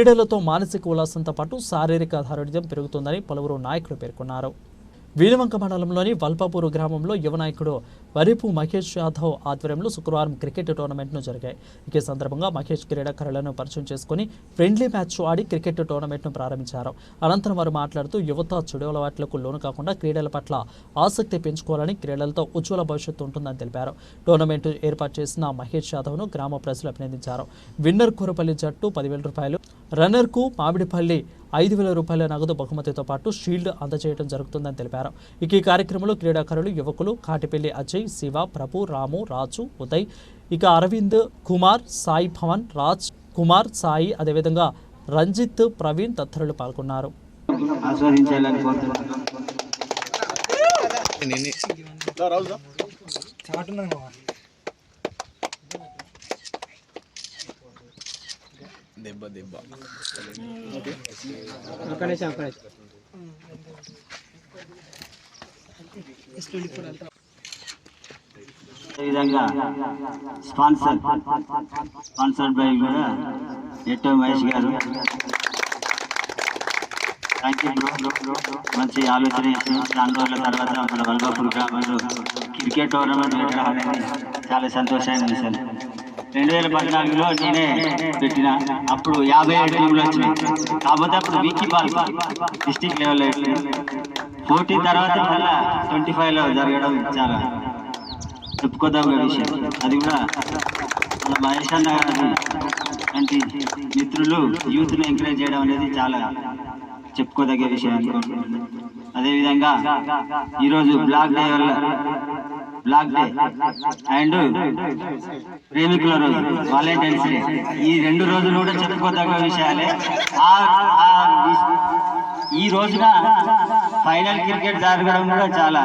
క్రీడలతో మానసిక ఉల్లాసంతో పాటు శారీరక దారుఢ్యం పెరుగుతుందని పలువురు నాయకులు పేర్కొన్నారు. వీణవంక మండలంలోని వల్పాపూరు గ్రామంలో యువ నాయకుడు వరిపు మహేష్ యాదవ్ ఆధ్వర్యంలో శుక్రవారం క్రికెట్ టోర్నమెంట్ను జరిగాయి. ఈ సందర్భంగా మహేష్ క్రీడాకారులను పరిచయం చేసుకుని ఫ్రెండ్లీ మ్యాచ్ ఆడి క్రికెట్ టోర్నమెంట్ను ప్రారంభించారు. అనంతరం వారు మాట్లాడుతూ యువత చెడు అలవాట్లకు లోను కాకుండా క్రీడల పట్ల ఆసక్తి పెంచుకోవాలని, క్రీడలతో ఉజ్వల భవిష్యత్తు ఉంటుందని తెలిపారు. టోర్నమెంట్ ఏర్పాటు చేసిన మహేష్ యాదవ్ను గ్రామ ప్రజలు అభినందించారు. విన్నర్ కూరపల్లి జట్టు 10,000 రూపాయలు, రన్నర్కు మామిడిపల్లి 5,000 రూపాయల నగదు బహుమతితో పాటు షీల్డ్ అందజేయడం జరుగుతుందని తెలిపారు. ఈ కార్యక్రమంలో క్రీడాకారులు, యువకులు కాటిపల్లి అజయ్, శివ, ప్రభు, రాము, రాజు, ఉదయ్, అరవింద్ కుమార్, సాయి భవన్, రాజ్ కుమార్, సాయి, అదేవిధంగా రంజిత్, ప్రవీణ్ తదితరులు పాల్గొన్నారు. స్పాన్సర్డ్ బై కూడా ఎట్టో మహేష్ గారు. మంచి ఆలోచన చేసిన 2 రోజుల తర్వాత మన వల్బాపూర్ గ్రామంలో క్రికెట్ టోర్నమెంట్ పెట్టడం అనేది చాలా సంతోషాన్ని విషయం. 2014లో నేనే పెట్టిన, అప్పుడు 57 టీంలు వచ్చినాయి. కాకపోతే అప్పుడు వీకీ బాల్ డిస్ట్రిక్ట్ లెవెల్లో 14 తర్వాత మళ్ళీ 25లో జరగడం చాలా చెప్పుకోదగ్గ విషయం. అది కూడా మన మహేష్ అన్న గారి వంటి మిత్రులు యూత్ని ఎంకరేజ్ చేయడం అనేది చాలా చెప్పుకోదగ్గ విషయం అనుకుంటున్నాను. అదేవిధంగా ఈరోజు బ్లాక్ డే అండ్ ప్రేమికుల రోజు, వాలంటైన్స్ డే, ఈ 2 రోజులు కూడా చెప్పుకోదగ్గ విషయాలే. ఈ రోజున ఫైనల్ క్రికెట్ జరగడం కూడా చాలా